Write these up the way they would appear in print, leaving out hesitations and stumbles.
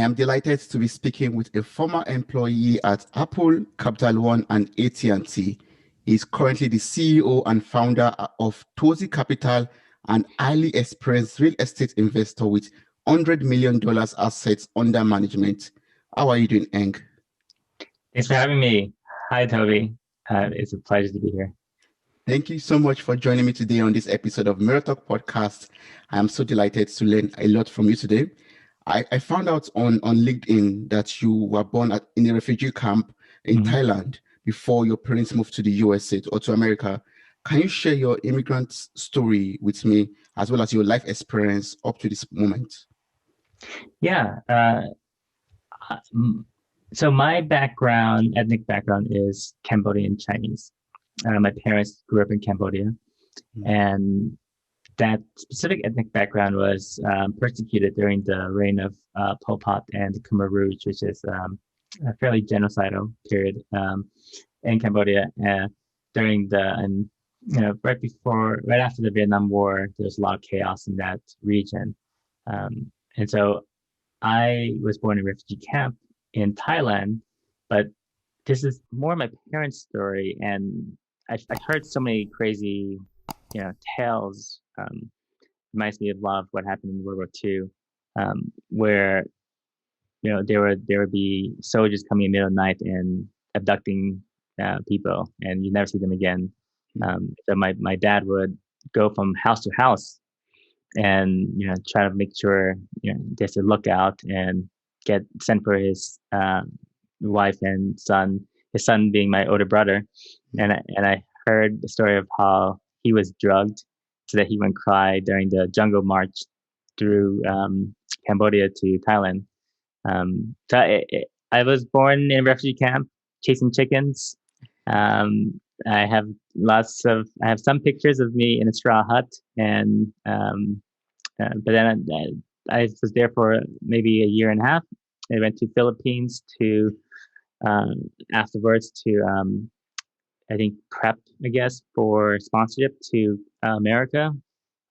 am delighted to be speaking with a former employee at Apple, Capital One, and AT&T. He's currently the CEO and founder of Touzi Capital, an highly experienced real estate investor with $100 million assets under management. How are you doing, Eng? Thanks for having me. Hi, Toby. It's a pleasure to be here. Thank you so much for joining me today on this episode of mirrortalk podcast. I am so delighted to learn a lot from you today. I found out on LinkedIn that you were born in a refugee camp in Thailand before your parents moved to the USA or to America. Can you share your immigrant story with me, as well as your life experience up to this moment? Yeah. So my ethnic background is Cambodian Chinese. My parents grew up in Cambodia, and that specific ethnic background was persecuted during the reign of Pol Pot and the Khmer Rogue, which is a fairly genocidal period in Cambodia. During right after the Vietnam War, there was a lot of chaos in that region, and so I was born in a refugee camp in Thailand, but this is more my parents' story, and I heard so many crazy, tales. Reminds me of a lot of what happened in World War II, where there would be soldiers coming in the middle of the night and abducting people, and you never see them again. So my dad would go from house to house and try to make sure there's a lookout and get sent for his wife and son. His son being my older brother, and I heard the story of how he was drugged so that he wouldn't cry during the jungle march through Cambodia to Thailand. I was born in a refugee camp chasing chickens. I have some pictures of me in a straw hut, and but then I was there for maybe a year and a half. I went to Philippines to afterwards to I think prep, I guess, for sponsorship to America.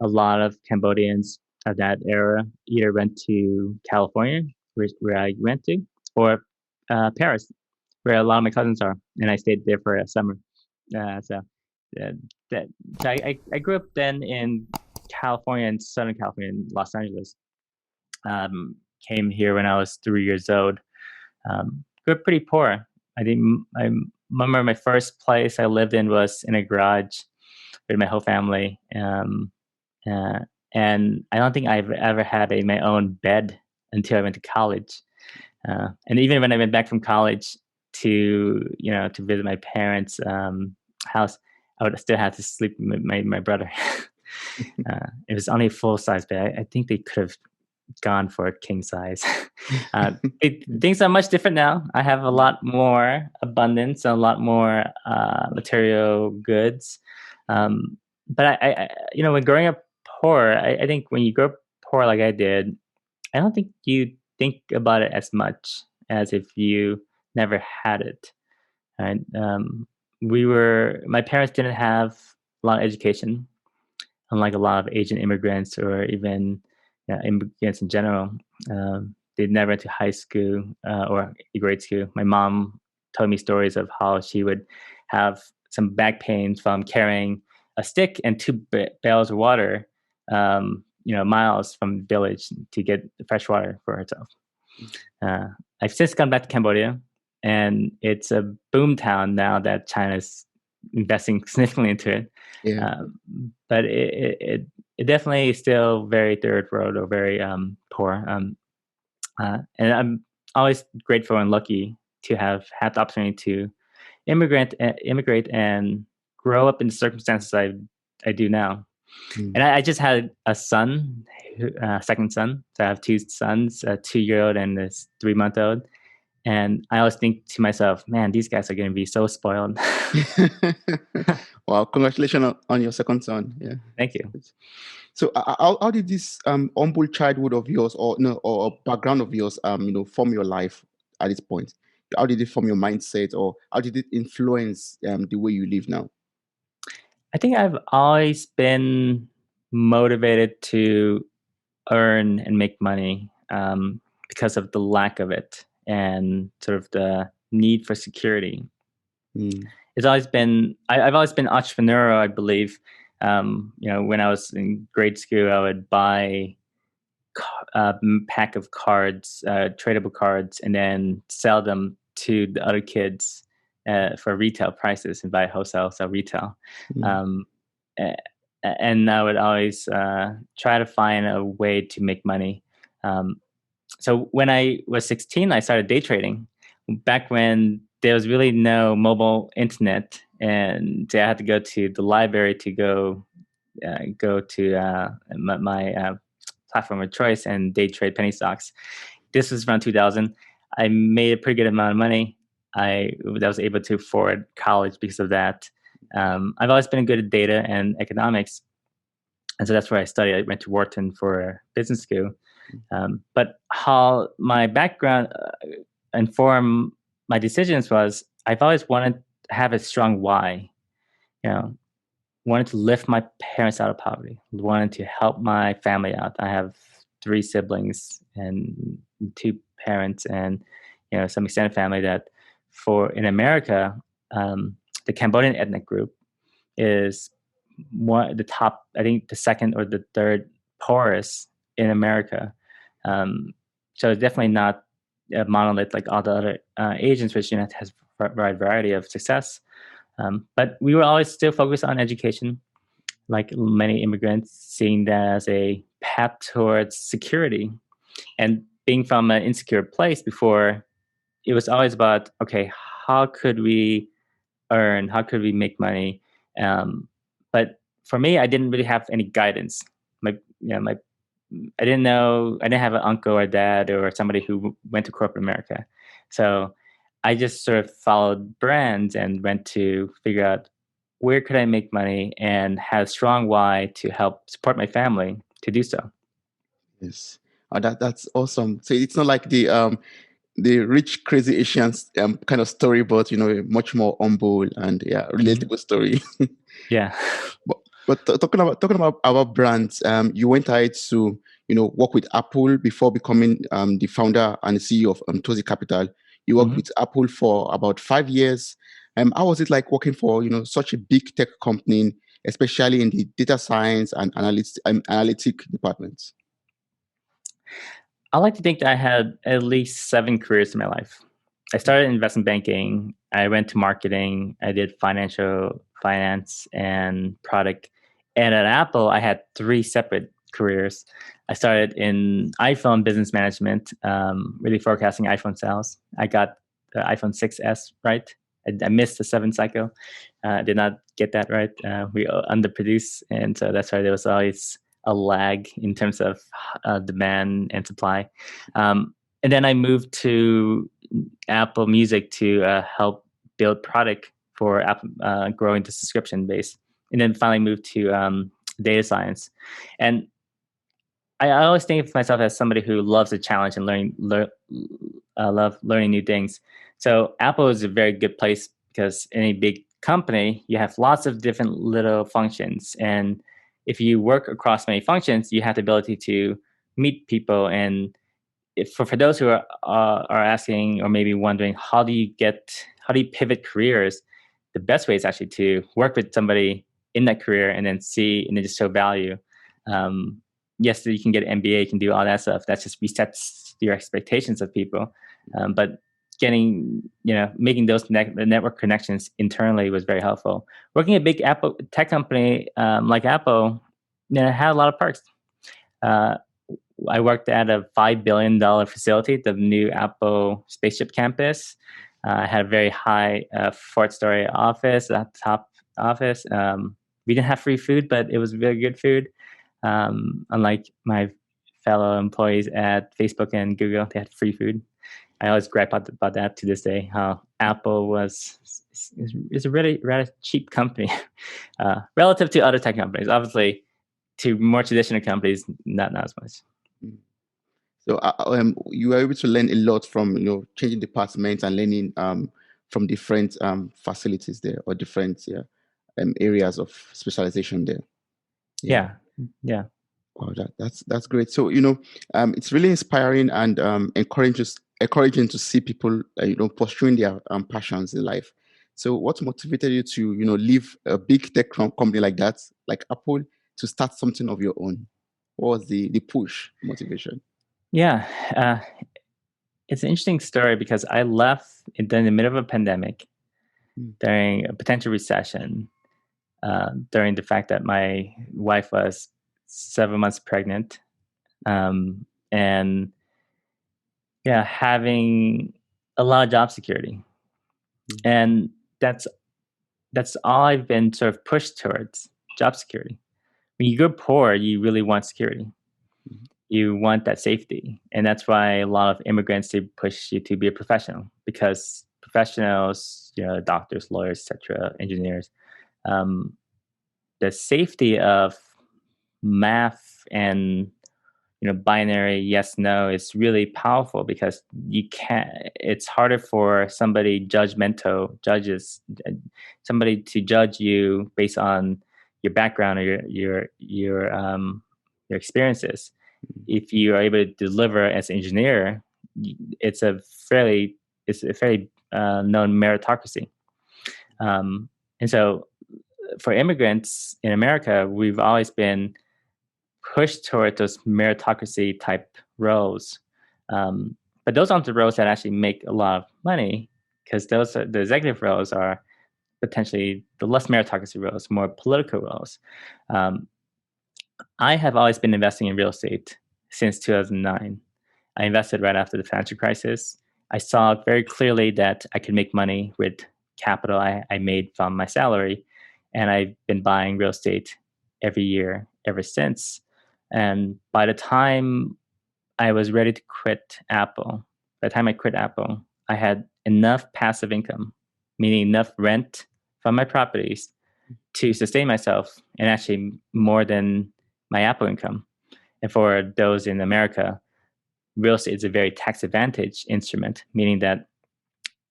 A lot of Cambodians of that era either went to California, where I went to, or Paris, where a lot of my cousins are, and I stayed there for a summer. So uh, that so I grew up then in California, in Southern California, in Los Angeles. Came here when I was 3 years old. Grew up pretty poor. I remember my first place I lived in was in a garage with my whole family. Uh, and I don't think I've ever had my own bed until I went to college. And even when I went back from college to visit my parents' house, I would still have to sleep with my brother. It was only a full size bed. I think they could have gone for a king size. Things are much different now. I have a lot more abundance, a lot more material goods. But when growing up poor, I think when you grow up poor like I did, I don't think you think about it as much as if you never had it. Right? My parents didn't have a lot of education, unlike a lot of Asian immigrants or even immigrants in general. They never went to high school or grade school. My mom told me stories of how she would have some back pains from carrying a stick and two barrels of water, miles from the village to get fresh water for herself. I've since gone back to Cambodia, and it's a boom town now that China's investing significantly into it. Yeah. But it definitely is still very third world or very poor. And I'm always grateful and lucky to have had the opportunity to immigrate and grow up in the circumstances I do now. And I just had a son, second son. So I have two sons, a 2-year-old and a 3-month-old. And I always think to myself, man, these guys are going to be so spoiled. Well, congratulations on your second son. Yeah. Thank you. So how did this humble childhood of yours or background of yours form your life at this point? How did it form your mindset, or how did it influence the way you live now? I think I've always been motivated to earn and make money. because of the lack of it and sort of the need for security. It's always been, I've always been entrepreneurial, I believe. When I was in grade school, I would buy a pack of cards, tradable cards, and then sell them to the other kids for retail prices and buy wholesale, sell retail. And I would always try to find a way to make money. So when I was 16, I started day trading. Back when there was really no mobile internet, and I had to go to the library to go to my platform of choice and day trade penny stocks. This was around 2000. I made a pretty good amount of money. I was able to afford college because of that. I've always been good at data and economics, and so that's where I studied. I went to Wharton for business school. But how my background informed my decisions was I've always wanted to have a strong why. Wanted to lift my parents out of poverty, wanted to help my family out. I have 3 siblings and 2 parents and some extended family that in America, the Cambodian ethnic group is the top, I think the second or the third poorest in America. So it's definitely not a monolith like all the other Asians, which has a wide variety of success. But we were always still focused on education, like many immigrants, seeing that as a path towards security. And being from an insecure place before, it was always about, okay, how could we earn? How could we make money? But for me, I didn't really have any guidance. I didn't have an uncle or dad or somebody who went to corporate America. So I just sort of followed brands and went to figure out where could I make money and had a strong why to help support my family to do so. Yes. That's awesome. So it's not like the rich crazy Asians kind of story, but much more humble and relatable story. Yeah. But talking about our brands, you went ahead to work with Apple before becoming the founder and CEO of Touzi Capital. You worked with Apple for about 5 years. How was it like working for such a big tech company, especially in the data science and analytic departments? I like to think that I had at least 7 careers in my life. I started in investment banking. I went to marketing. I did finance and product. And at Apple, I had 3 separate careers. I started in iPhone business management, really forecasting iPhone sales. I got the iPhone 6S right. I missed the 7 cycle. Did not get that right. We underproduced, and so that's why there was always a lag in terms of demand and supply. And then I moved to Apple Music to help build product for Apple, growing the subscription base. And then finally moved to data science. And I always think of myself as somebody who loves a challenge and love learning new things. So Apple is a very good place because in a big company, you have lots of different little functions. And if you work across many functions, you have the ability to meet people. And for those who are asking or maybe wondering, how do you pivot careers? The best way is actually to work with somebody in that career and then just show value. Yes, you can get an MBA, you can do all that stuff. That just resets your expectations of people. But making those network connections internally was very helpful. Working at a big Apple tech company like Apple, had a lot of perks. I worked at a $5 billion facility, the new Apple spaceship campus. I had a very high 4th-story office, a top office. We didn't have free food, but it was very good food. Unlike my fellow employees at Facebook and Google, they had free food. I always gripe about that to this day, how Apple is a really rather cheap company relative to other tech companies. Obviously, to more traditional companies, not as much. So you were able to learn a lot from changing departments and learning from different facilities there or different areas of specialization there. Yeah. Wow, that's great. So, it's really inspiring and encouraging to see people, pursuing their passions in life. So, what motivated you to, leave a big tech company like that, like Apple, to start something of your own? What was the push motivation? Yeah, it's an interesting story because I left in the middle of a pandemic Mm. during a potential recession, during the fact that my wife was 7 months pregnant, and yeah, having a lot of job security, Mm. and that's all I've been sort of pushed towards: job security. When you go poor, you really want security. Mm. You want that safety, and that's why a lot of immigrants, they push you to be a professional, because professionals, doctors, lawyers, etc., engineers, um, the safety of math and binary yes no is really powerful, because you can't it's harder for somebody to judge you based on your background or your experiences. If you are able to deliver as an engineer, it's a fairly known meritocracy. And so for immigrants in America, we've always been push toward those meritocracy type roles. But those aren't the roles that actually make a lot of money, because the executive roles are potentially the less meritocracy roles, more political roles. Um, I have always been investing in real estate since 2009. I invested right after the financial crisis. I saw very clearly that I could make money with capital I made from my salary, and I've been buying real estate every year ever since. And by the time I was ready to quit Apple, by the time I quit Apple, I had enough passive income, meaning enough rent from my properties to sustain myself, and actually more than my Apple income. And for those in America, real estate is a very tax advantage instrument, meaning that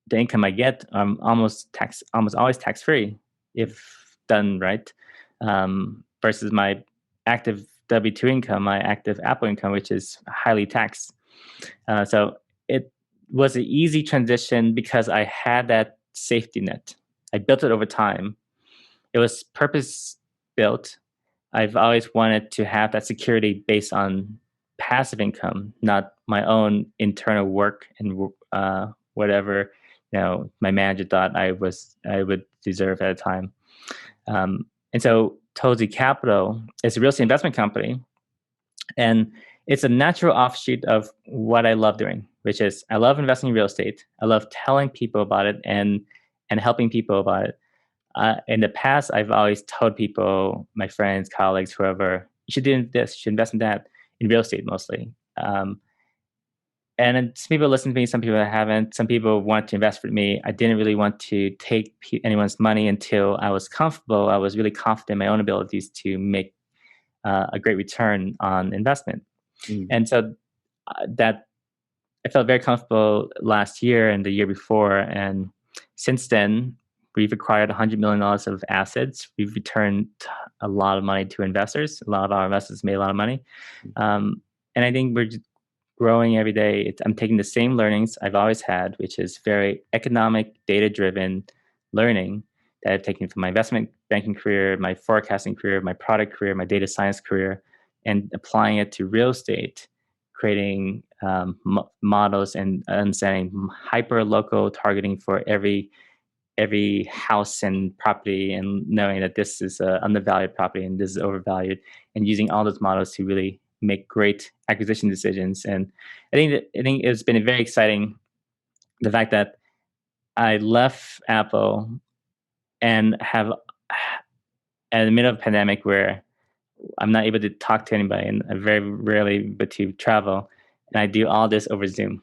the income I get almost always tax free if done right, versus my active W-2 income, my active Apple income, which is highly taxed. So it was an easy transition because I had that safety net. I built it over time. It was purpose built. I've always wanted to have that security based on passive income, not my own internal work and whatever my manager thought I would deserve at a time. And so Touzi Capital is a real estate investment company, and it's a natural offshoot of what I love doing, which is I love investing in real estate. I love telling people about it and helping people about it. In the past, I've always told people, my friends, colleagues, whoever, you should do this, you should invest in that, in real estate mostly. And some people listen to me, some people haven't. Some people want to invest with me. I didn't really want to take anyone's money until I was comfortable. I was really confident in my own abilities to make a great return on investment. Mm. And so that I felt very comfortable last year and the year before. And since then, we've acquired $100 million of assets. We've returned a lot of money to investors. A lot of our investors made a lot of money. And I think we're just growing every day. I'm taking the same learnings I've always had, which is very economic, data-driven learning that I've taken from my investment banking career, my forecasting career, my product career, my data science career, and applying it to real estate, creating models and understanding hyper local targeting for every house and property, and knowing that this is undervalued property and this is overvalued, and using all those models to really make great acquisition decisions. And I think it's been very exciting, the fact that I left Apple and have in the middle of a pandemic where I'm not able to talk to anybody and I very rarely but to travel, and I do all this over Zoom.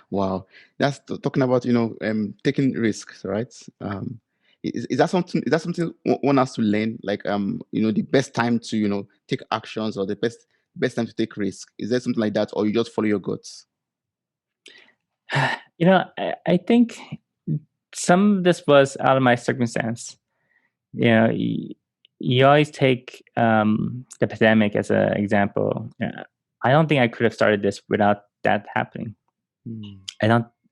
Wow, that's talking about taking risks, right? Is that something? Is that something one has to learn? Like the best time to take actions, or the best time to take risk. Is there something like that, or you just follow your guts? I think some of this was out of my circumstance. you always take the pandemic as an example. I don't think I could have started this without that happening.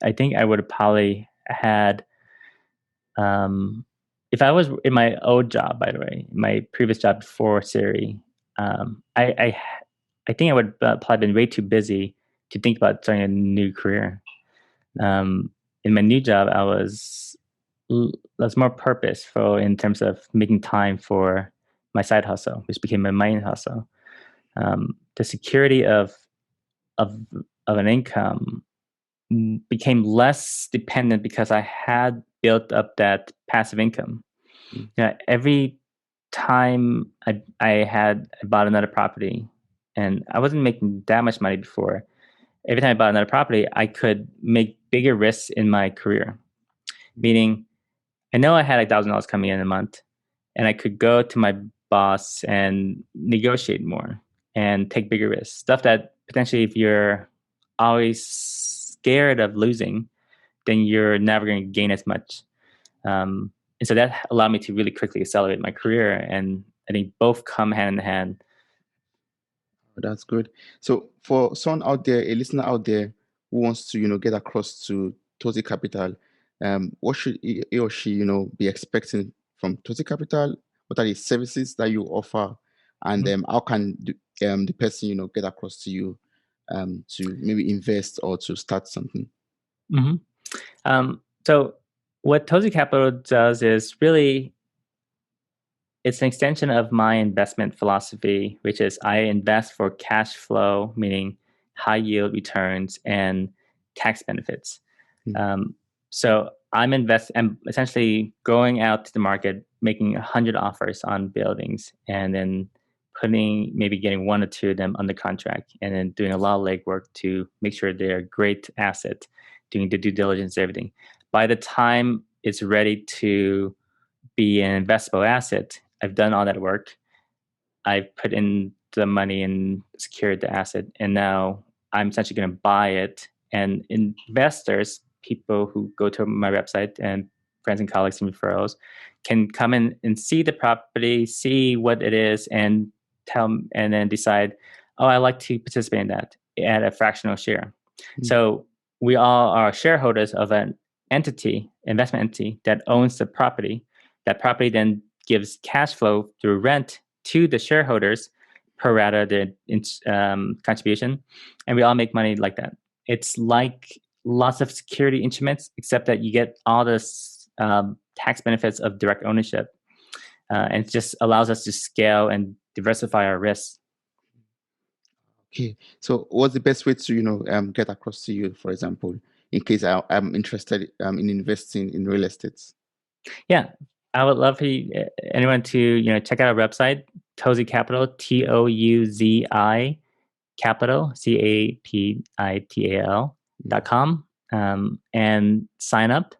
I think I would have probably had, if I was in my old job, by the way, my previous job before Siri, I think I would probably been way too busy to think about starting a new career. In my new job, I was more purposeful in terms of making time for my side hustle, which became my main hustle. The security of an income became less dependent because I had built up that passive income. Every time I bought another property, and I wasn't making that much money before. Every time I bought another property, I could make bigger risks in my career. Meaning, I know I had $1,000 coming in a month, and I could go to my boss and negotiate more and take bigger risks. Stuff that potentially, if you're always scared of losing, then you're never going to gain as much. And so that allowed me to really quickly accelerate my career. And I think both come hand in hand. That's good. So for someone out there, a listener out there who wants to, get across to Touzi Capital, what should he or she, be expecting from Touzi Capital? What are the services that you offer? And how can the person, get across to you to maybe invest or to start something? So what Touzi Capital does is really, it's an extension of my investment philosophy, which is I invest for cash flow, meaning high yield returns and tax benefits. So I'm essentially going out to the market, making 100 offers on buildings, and then getting one or two of them under contract, and then doing a lot of legwork to make sure they're a great asset, doing the due diligence, everything. By the time it's ready to be an investable asset, I've done all that work. I've put in the money and secured the asset, and now I'm essentially going to buy it. And investors, people who go to my website, and friends and colleagues and referrals, can come in and see the property, see what it is, and then decide, oh, I like to participate in that at a fractional share. So we all are shareholders of an investment entity that owns the property. That property then gives cash flow through rent to the shareholders pro rata the contribution, and we all make money like that. It's like lots of security instruments, except that you get all the tax benefits of direct ownership, and it just allows us to scale and diversify our risks. Okay, so what's the best way to get across to you, for example, in case I'm interested in investing in real estate? Yeah, I would love for anyone to check out our website, Touzi Capital, TOUZI Capital, CAPITAL.com, and sign up.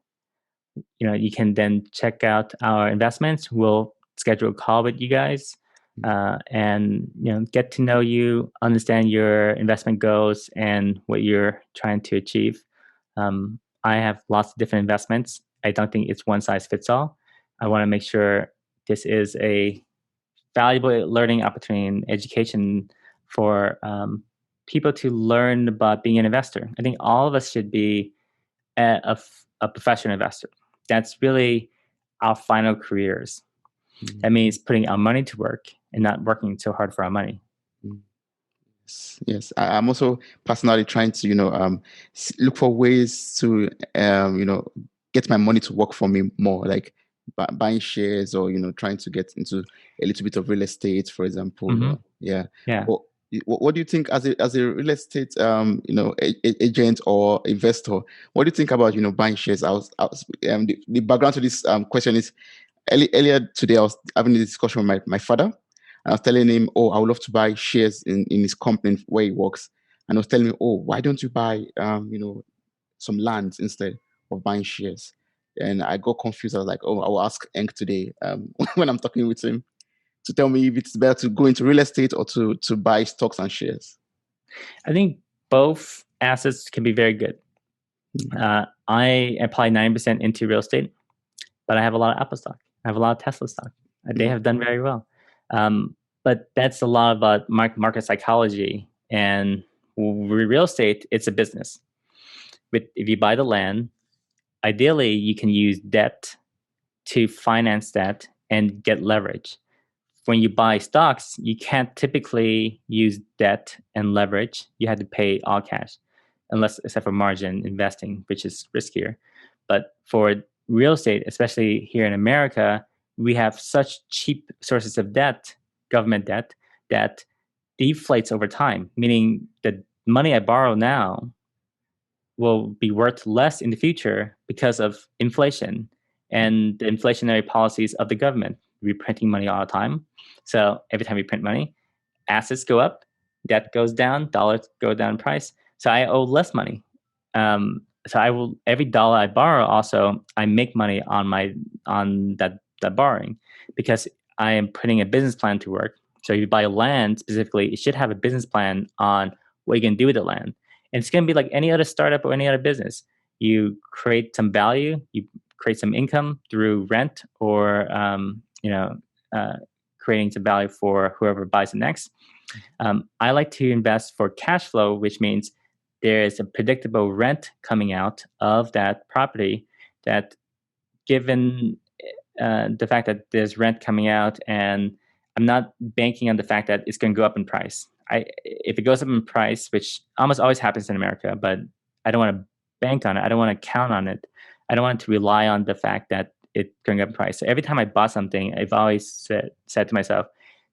You can then check out our investments. We'll schedule a call with you guys, and get to know you, understand your investment goals and what you're trying to achieve. I have lots of different investments. I don't think it's one size fits all. I want to make sure this is a valuable learning opportunity and education for people to learn about being an investor. I think all of us should be a professional investor. That's really our final careers. That means putting our money to work and not working so hard for our money. Yes, I'm also personally trying to look for ways to get my money to work for me more, like buying shares or trying to get into a little bit of real estate, for example. Yeah. What do you think as a real estate agent or investor? What do you think about buying shares? The background to this question is earlier today I was having a discussion with my father. I was telling him, oh, I would love to buy shares in his company where he works. And I was telling him, oh, why don't you buy, some lands instead of buying shares? And I got confused. I was like, oh, I will ask Eng today when I'm talking with him to tell me if it's better to go into real estate or to buy stocks and shares. I think both assets can be very good. I apply 90% into real estate, but I have a lot of Apple stock. I have a lot of Tesla stock. They have done very well. But that's a lot about market psychology. And real estate, it's a business. If you buy the land, ideally you can use debt to finance that and get leverage. When you buy stocks, you can't typically use debt and leverage. You have to pay all cash, except for margin investing, which is riskier. But for real estate, especially here in America, we have such cheap sources of debt, government debt, that deflates over time, meaning the money I borrow now will be worth less in the future because of inflation and the inflationary policies of the government. We're printing money all the time. So every time we print money, assets go up, debt goes down, dollars go down in price. So I owe less money. So I will, every dollar I borrow, also I make money on that borrowing, because I am putting a business plan to work. So if you buy land specifically, it should have a business plan on what you can do with the land. And it's going to be like any other startup or any other business. You create some value, you create some income through rent, or creating some value for whoever buys it next. I like to invest for cash flow, which means there is a predictable rent coming out of that property, that given the fact that there's rent coming out, and I'm not banking on the fact that it's going to go up in price. If it goes up in price, which almost always happens in America, but I don't want to bank on it. I don't want to count on it. I don't want to rely on the fact that it's going up in price. So every time I bought something, I've always said to myself,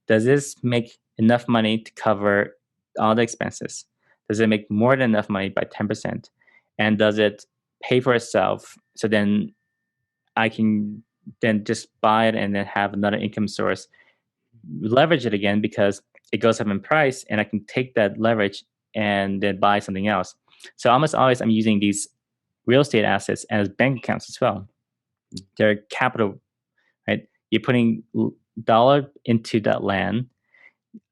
does this make enough money to cover all the expenses? Does it make more than enough money by 10%? And does it pay for itself? So then I can then just buy it and then have another income source, leverage it again, because it goes up in price, and I can take that leverage and then buy something else. So almost always I'm using these real estate assets as bank accounts as well. They're capital, right? You're putting dollar into that land.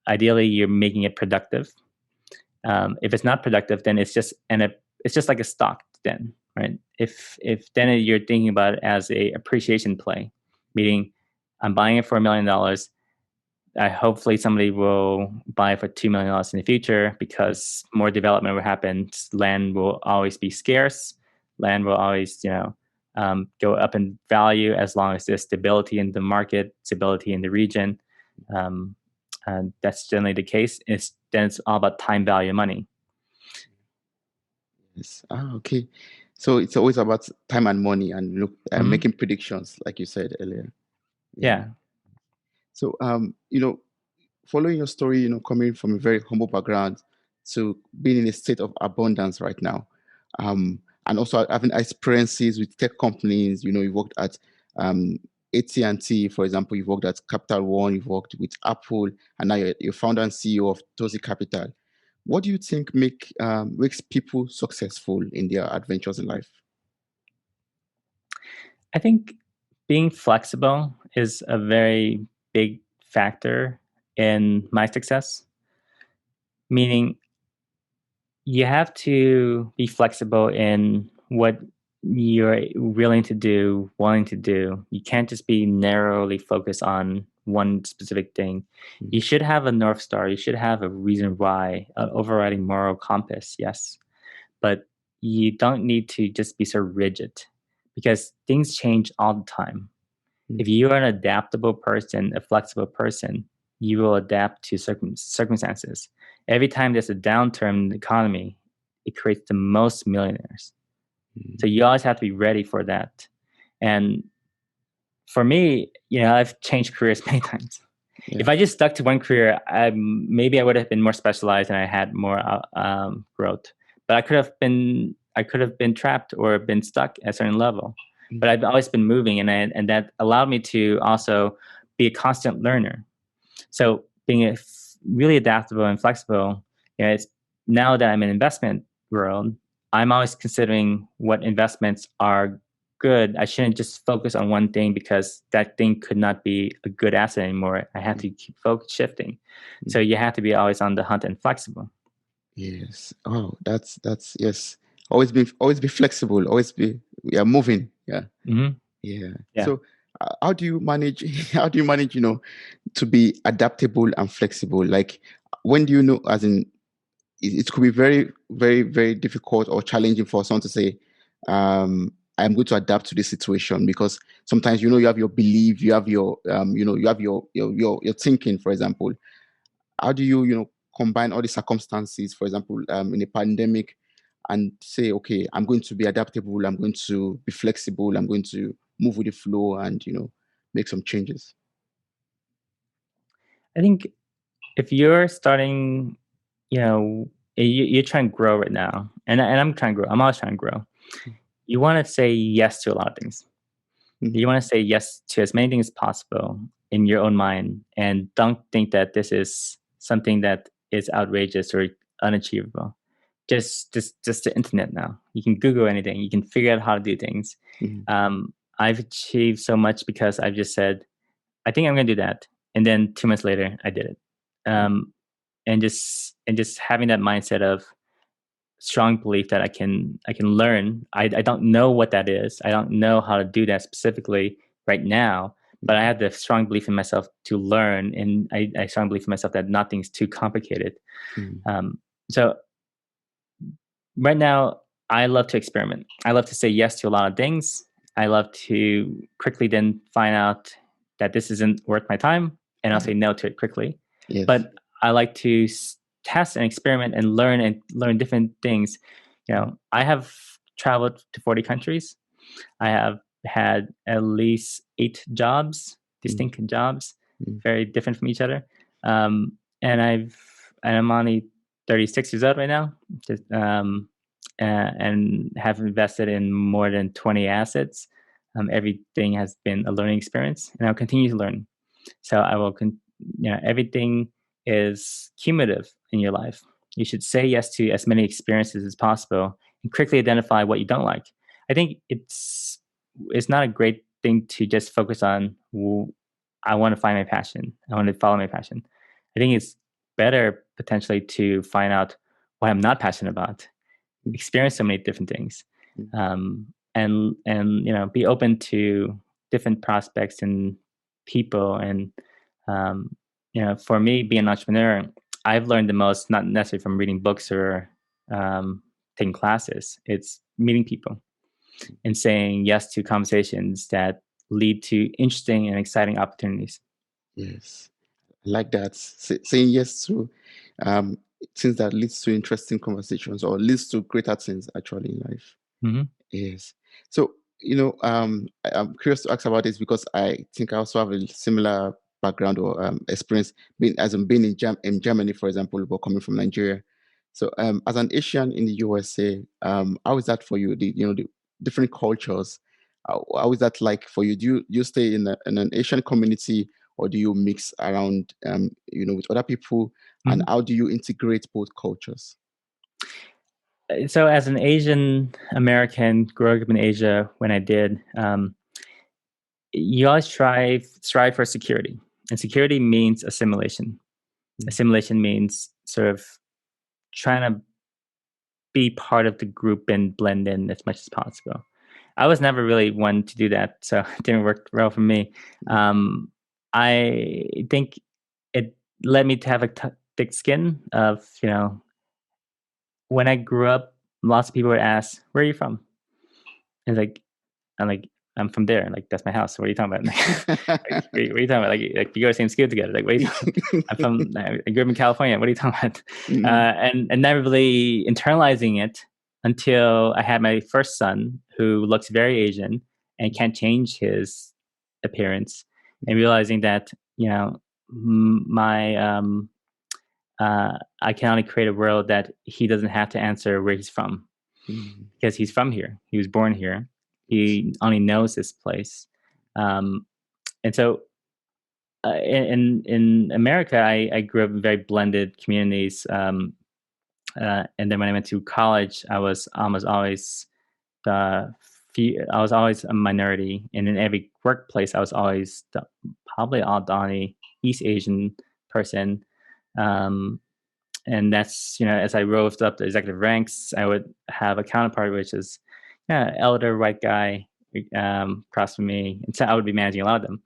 Ideally, you're making it productive. If it's not productive, then it's just like a stock then, right? If then you're thinking about it as a appreciation play, meaning I'm buying it for $1 million. Hopefully somebody will buy it for $2 million in the future, because more development will happen. Land will always be scarce. Land will always, go up in value as long as there's stability in the market, stability in the region. And that's generally the case. Then it's all about time value of money. Yes. Okay. So it's always about time and money, and making predictions, like you said earlier. Yeah. So, following your story, coming from a very humble background to being in a state of abundance right now, and also having experiences with tech companies. You worked at AT&T, for example. You've worked at Capital One. You've worked with Apple, and now you're founder and CEO of Touzi Capital. What do you think makes people successful in their adventures in life? I think being flexible is a very big factor in my success. Meaning, you have to be flexible in what you're willing to do, wanting to do. You can't just be narrowly focused on one specific thing. You should have a North Star. You should have a reason why, an overriding moral compass, yes. But you don't need to just be so rigid, because things change all the time. If you are an adaptable person, a flexible person, you will adapt to circumstances. Every time there's a downturn in the economy, it creates the most millionaires. So you always have to be ready for that. And for me, I've changed careers many times. Yeah. If I just stuck to one career, maybe I would have been more specialized and I had more growth. But I could have been trapped or been stuck at a certain level. But I've always been moving, and that allowed me to also be a constant learner. So being really adaptable and flexible, it's now that I'm in investment world, I'm always considering what investments are good. I shouldn't just focus on one thing, because that thing could not be a good asset anymore. I have to keep focus shifting. So you have to be always on the hunt and flexible. Yes. Oh, that's yes. Always be flexible. Always be moving. Yeah. Mm-hmm. Yeah. Yeah. So how do you manage? How do you manage? To be adaptable and flexible. Like, when do you know? As in, it could be very, very, very difficult or challenging for someone to say, I'm going to adapt to this situation, because sometimes you have your belief, you have your you have your thinking, for example. How do you combine all the circumstances, for example, in a pandemic, and say, okay, I'm going to be adaptable, I'm going to be flexible, I'm going to move with the flow, and make some changes. I think if you're starting, you're trying to grow right now, and I'm trying to grow. I'm always trying to grow. You want to say yes to a lot of things. Mhm. You want to say yes to as many things as possible in your own mind, and don't think that this is something that is outrageous or unachievable. Just the internet now. You can Google anything. You can figure out how to do things. Mhm. I've achieved so much because I've just said, I think I'm going to do that, and then 2 months later, I did it. And just having that mindset of strong belief that I can learn. I don't know what that is. I don't know how to do that specifically right now, but I have the strong belief in myself to learn, and I strong belief in myself that nothing's too complicated. Mhm. So right now, I love to experiment. I love to say yes to a lot of things. I love to quickly then find out that this isn't worth my time, and I'll say no to it quickly. Yes. But I like to test and experiment and learn different things. I have traveled to 40 countries. I have had at least 8 jobs, Mhm. distinct jobs, Mhm. very different from each other. And I'm only 36 years old right now, and have invested in more than 20 assets. Everything has been a learning experience, and I'll continue to learn. So I will, everything is cumulative in your life. You should say yes to as many experiences as possible and quickly identify what you don't like. I think it's not a great thing to just focus on, I want to find my passion. I want to follow my passion. I think it's better potentially to find out what I'm not passionate about, experience so many different things, Mhm. and be open to different prospects and people. And for me, being an entrepreneur, I've learned the most not necessarily from reading books or taking classes. It's meeting people and saying yes to conversations that lead to interesting and exciting opportunities. Yes. I like that. Saying yes to um, things that leads to interesting conversations, or leads to greater things actually in life. Hmm. Yes. So, I'm curious to ask about this, because I think I also have a similar background or experience being in Germany, for example, but coming from Nigeria. So, as an Asian in the USA, how is that for you? The different cultures. How is that like for you? Do you stay in an Asian community, or do you mix around, with other people? And Hmm. how do you integrate both cultures? So, as an Asian American growing up in Asia, when I did, you always strive for security, and security means assimilation. Mm. Assimilation means sort of trying to be part of the group and blend in as much as possible. I was never really one to do that, so it didn't work well for me. Um, I think it led me to have a thick skin of, when I grew up, lots of people would ask, "Where are you from?" And I'm like, "I'm from there." Like, "That's my house. What are you talking about?" Like, what are you talking about? Like we go to the same school together. Like, what are you talking? I grew up in California. What are you talking about? Mm. And never really internalizing it until I had my first son, who looks very Asian and can't change his appearance, and realizing that, my I can only create a world that he doesn't have to answer where he's from, Mm. because he's from here. He was born here. He only knows this place. Um, and so, in America, I grew up in very blended communities. And then when I went to college, I was almost always the I was always a minority, and in every workplace, I was always probably the only East Asian person. Um, and that's, as I rose up the executive ranks, I would have a counterpart, which is, elder white guy across from me, and so I would be managing a lot of them,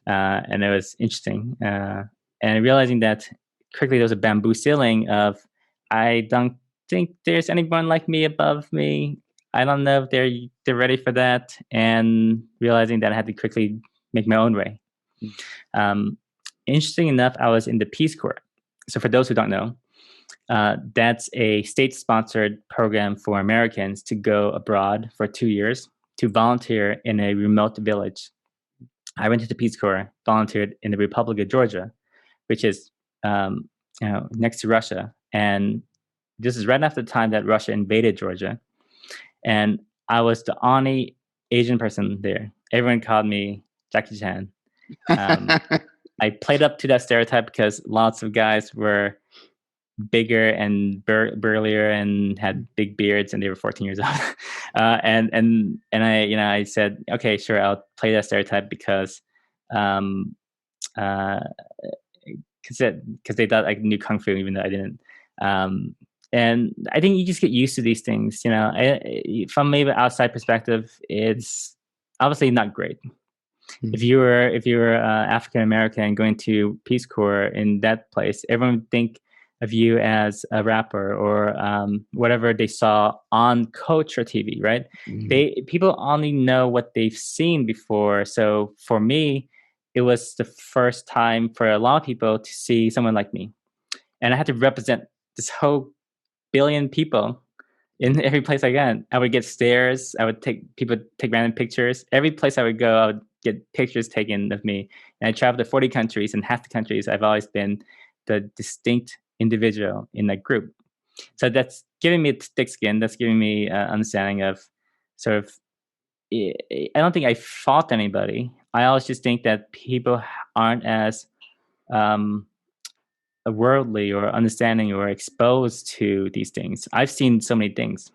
and it was interesting. And realizing that quickly there was a bamboo ceiling of, I don't think there's anyone like me above me. I don't know if they're ready for that, and realizing that I had to quickly make my own way. Um, Interesting enough, I was in the Peace Corps. So for those who don't know, that's a state-sponsored program for Americans to go abroad for 2 years to volunteer in a remote village. I went to the Peace Corps, volunteered in the Republic of Georgia, which is next to Russia. And this is right after the time that Russia invaded Georgia. And I was the only Asian person there. Everyone called me Jackie Chan. I played up to that stereotype because lots of guys were bigger and burlier and had big beards, and they were 14 years old. And I said, okay, sure, I'll play that stereotype because they thought I knew kung fu, even though I didn't. And I think you just get used to these things. From maybe outside perspective, it's obviously not great. If you were African American going to Peace Corps in that place, everyone would think of you as a rapper or whatever they saw on Coach or TV, right? People only know what they've seen before. So for me, it was the first time for a lot of people to see someone like me, and I had to represent this whole billion people in every place I went. I would get stares. I would take random pictures. Every place I would go, I would get pictures taken of me. And I traveled to 40 countries, and half the countries I've always been the distinct individual in that group. So that's giving me thick skin. That's giving me understanding of sort of, I don't think I fought anybody. I always just think that people aren't as worldly or understanding or exposed to these things. I've seen so many things.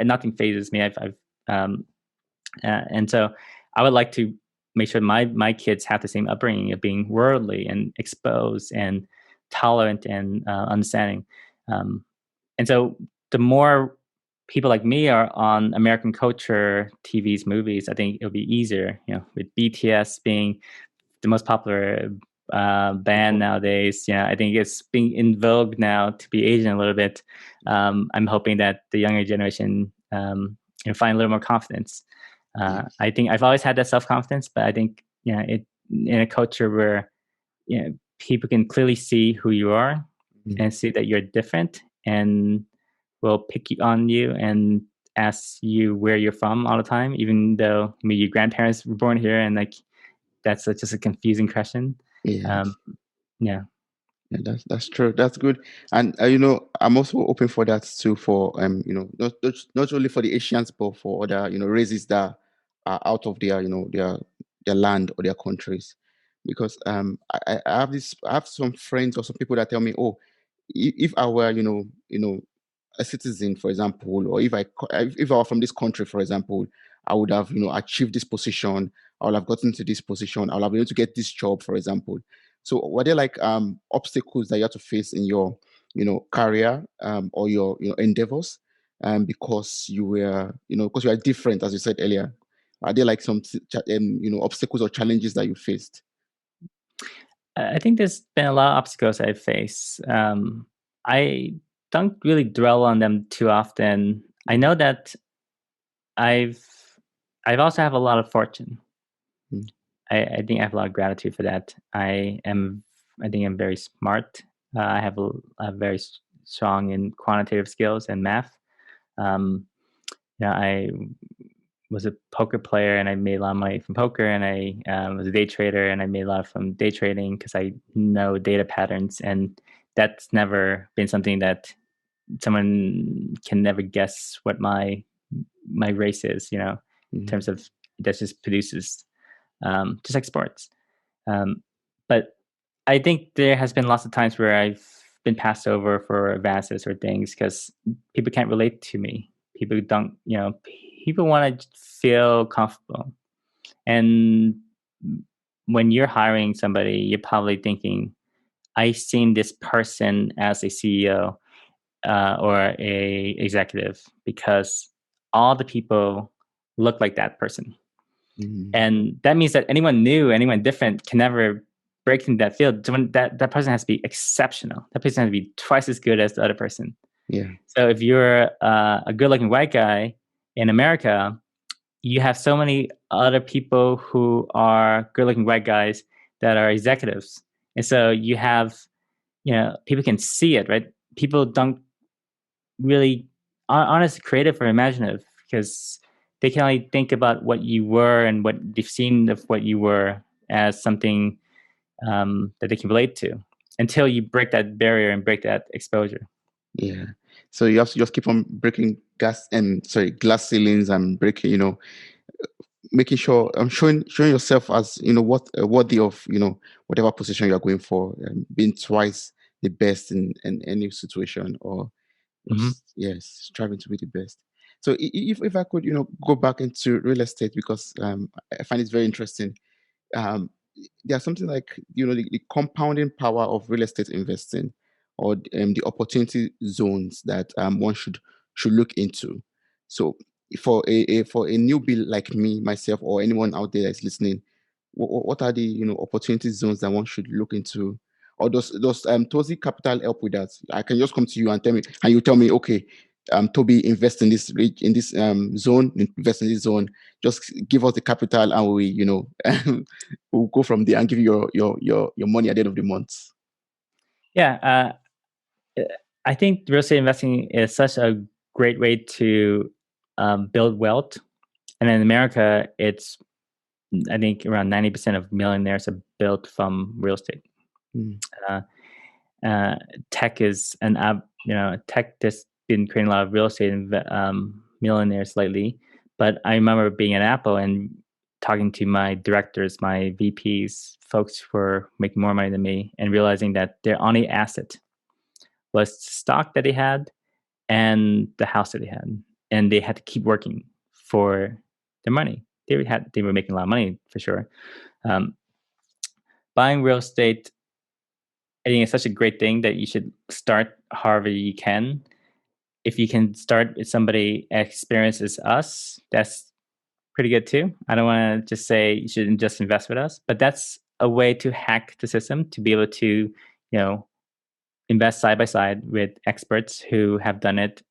Nothing phases me. And so I would like to make sure my kids have the same upbringing of being worldly and exposed and tolerant and understanding. And so the more people like me are on American culture, TVs, movies, I think it'll be easier. With BTS being the most popular band nowadays, I think it's being in vogue now to be Asian a little bit. I'm hoping that the younger generation find a little more confidence. I think I've always had that self-confidence, but I think in a culture where people can clearly see who you are and see that you're different, and will pick on you and ask you where you're from all the time, even though maybe your grandparents were born here, and that's just a confusing question. Yeah. Yeah, that's true. That's good. And I'm also open for that too, for not only for the Asians, but for other races that are out of their land or their countries. Because I have some friends or some people that tell me, oh, if I were a citizen, for example, or if I were from this country, for example, I would have achieved this position. I would have gotten to this position. I would have been able to get this job, for example. So were there like obstacles that you had to face in your career or your endeavors because you were because you are different, as you said earlier? Are there like some obstacles or challenges that you faced? I think there's been a lot of obstacles I face. I don't really dwell on them too often. I know that I've also have a lot of fortune. I think I have a lot of gratitude for that. I think I'm very smart. I have a very strong in quantitative skills and math. I was a poker player, and I made a lot of money from poker, and I was a day trader, and I made a lot from day trading because I know data patterns, and that's never been something that someone can never guess what my race is, in terms of that just produces, just like sports. But I think there has been lots of times where I've been passed over for advances or things because people can't relate to me. People don't, people want to feel comfortable. And when you're hiring somebody, you're probably thinking, I've seen this person as a CEO or a executive because all the people look like that person. And that means that anyone new, anyone different can never break into that field. So that person has to be exceptional. That person has to be twice as good as the other person. Yeah. So if you're a good-looking white guy in America, you have so many other people who are good-looking white guys that are executives. And so you have, people can see it, right? People don't really aren't as creative or imaginative because they can only think about what you were and what they've seen of what you were as something that they can relate to until you break that barrier and break that exposure. Yeah. So you have to just keep on breaking glass ceilings and breaking, making sure showing yourself as what worthy of whatever position you are going for, being twice the best in any situation, or yes, striving to be the best. So if I could go back into real estate, because I find it very interesting. There's something like the compounding power of real estate investing, or the opportunity zones that one should look into. So for a newbie like me, myself, or anyone out there that's listening, what are the opportunity zones that one should look into? Or does Touzi Capital help with that? I can just come to you and you tell me, okay, Toby, invest in this zone, invest in this zone. Just give us the capital, and we'll go from there and give you your money at the end of the month. Yeah, I think real estate investing is such a great way to build wealth. And in America, I think around 90% of millionaires are built from real estate. Tech is tech has been creating a lot of real estate millionaires lately. But I remember being at Apple and talking to my directors, my VPs, folks who were making more money than me, and realizing that their only asset was stock that they had and the house that they had, and they had to keep working for their money. They were making a lot of money for sure. Buying real estate, I think, is such a great thing that you should start however you can. If you can start with somebody experienced as us, that's pretty good too. I don't want to just say you shouldn't just invest with us, but that's a way to hack the system to be able to, invest side by side with experts who have done it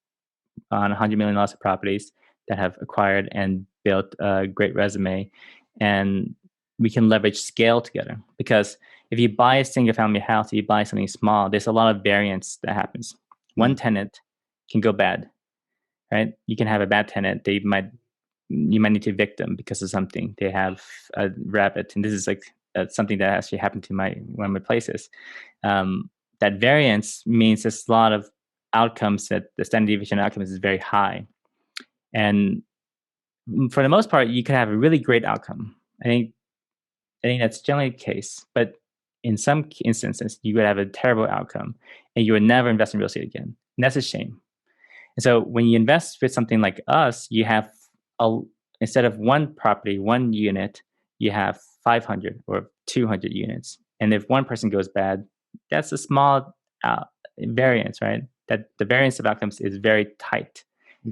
on $100 million of properties, that have acquired and built a great resume. And we can leverage scale together, because if you buy a single family house, you buy something small, there's a lot of variance that happens. One tenant can go bad, right? You can have a bad tenant. You might need to evict them because of something. They have a rabbit, and this is like something that actually happened to one of my places. That variance means there's a lot of outcomes that the standard deviation outcomes is very high. And for the most part, you can have a really great outcome. I think that's generally the case. But in some instances, you would have a terrible outcome, and you would never invest in real estate again. And that's a shame. And so when you invest with something like us, you have instead of one property, one unit, you have 500 or 200 units. And if one person goes bad, that's a small variance, right? That the variance of outcomes is very tight.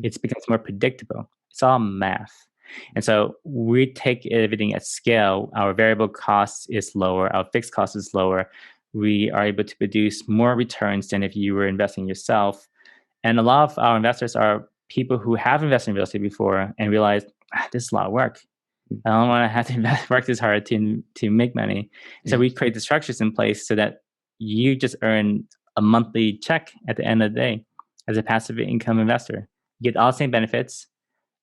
It becomes more predictable. It's all math. And so we take everything at scale. Our variable cost is lower. Our fixed cost is lower. We are able to produce more returns than if you were investing yourself. And a lot of our investors are people who have invested in real estate before and realize, this is a lot of work. I don't want to have to work this hard to make money. So we create the structures in place so that you just earn a monthly check at the end of the day as a passive income investor. You get all the same benefits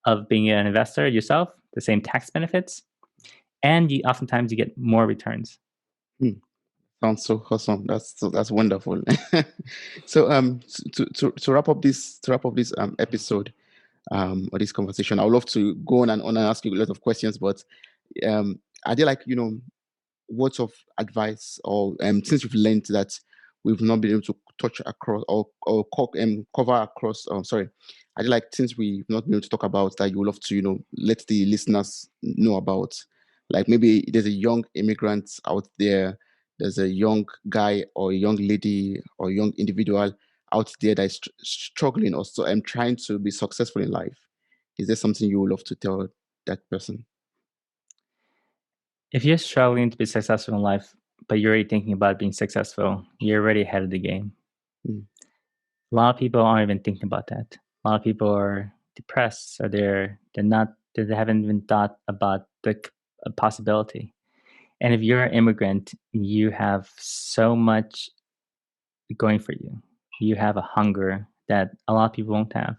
of being an investor yourself, the same tax benefits, and oftentimes you get more returns. Sounds so awesome. That's wonderful. So to wrap up this episode, or this conversation, I would love to go on and ask you a lot of questions, but are there words of advice, or since you've learned that we've not been able to touch across or cover across, sorry, are there things we've not been able to talk about that you would love to let the listeners know about? Like maybe there's a young immigrant out there, there's a young guy or a young lady or a young individual out there that is struggling, or so I'm trying to be successful in life. Is there something you would love to tell that person? if you're struggling to be successful in life, but you're already thinking about being successful, you're already ahead of the game. A lot of people aren't even thinking about that. A lot of people are depressed, or they haven't even thought about the possibility. And if you're an immigrant, you have so much going for you. You have a hunger that a lot of people won't have.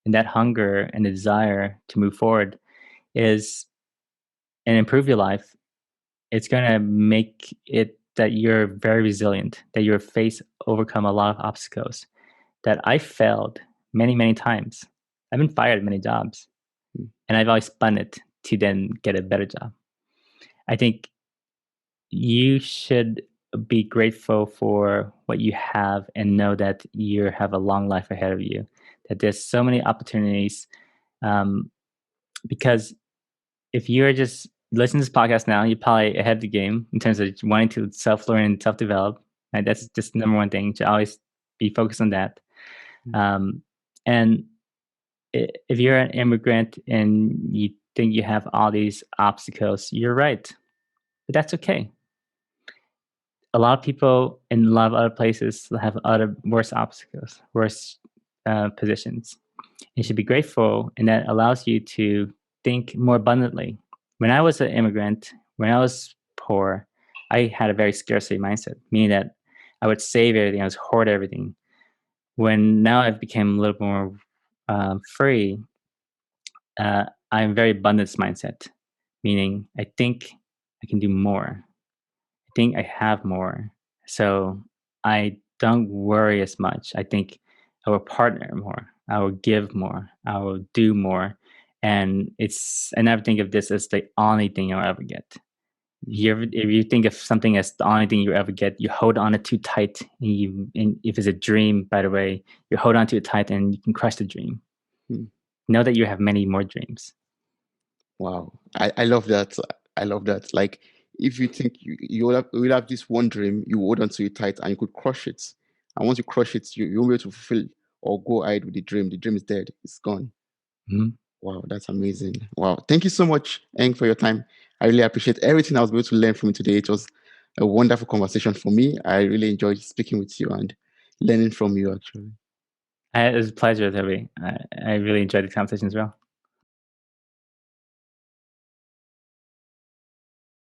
And that hunger and the desire to move forward is and improve your life. It's going to make it that you're very resilient, that you're overcome a lot of obstacles. That I failed many, many times. I've been fired at many jobs, and I've always spun it to then get a better job. I think you should be grateful for what you have and know that you have a long life ahead of you, that there's so many opportunities. Because if you're just listening to this podcast now, you're probably ahead of the game in terms of wanting to self-learn and self-develop. Right? That's just the number one thing. You should always be focused on that. And if you're an immigrant and you think you have all these obstacles, you're right. But that's okay. A lot of people in a lot of other places have other worse obstacles, worse positions. You should be grateful, and that allows you to think more abundantly. When I was an immigrant, when I was poor, I had a very scarcity mindset, meaning that I would save everything, I was hoard everything. When now I've become a little more free, I'm very abundance mindset, meaning I think I can do more. I think I have more. So I don't worry as much. I think I will partner more. I will give more. I will do more. And I never think of this as the only thing I'll ever get. If you think of something as the only thing you ever get, you hold on it too tight. And if it's a dream, by the way, you hold on to it tight and you can crush the dream. Know that you have many more dreams. Wow. I love that. I love that. Like, if you think you will have this one dream, you hold on to it tight and you could crush it. And once you crush it, you won't be able to fulfill or go ahead with the dream. The dream is dead. It's gone. Wow, that's amazing. Wow. Thank you so much, Eng, for your time. I really appreciate everything I was able to learn from you today. It was a wonderful conversation for me. I really enjoyed speaking with you and learning from you, actually. It was a pleasure, Toby. I really enjoyed the conversation as well.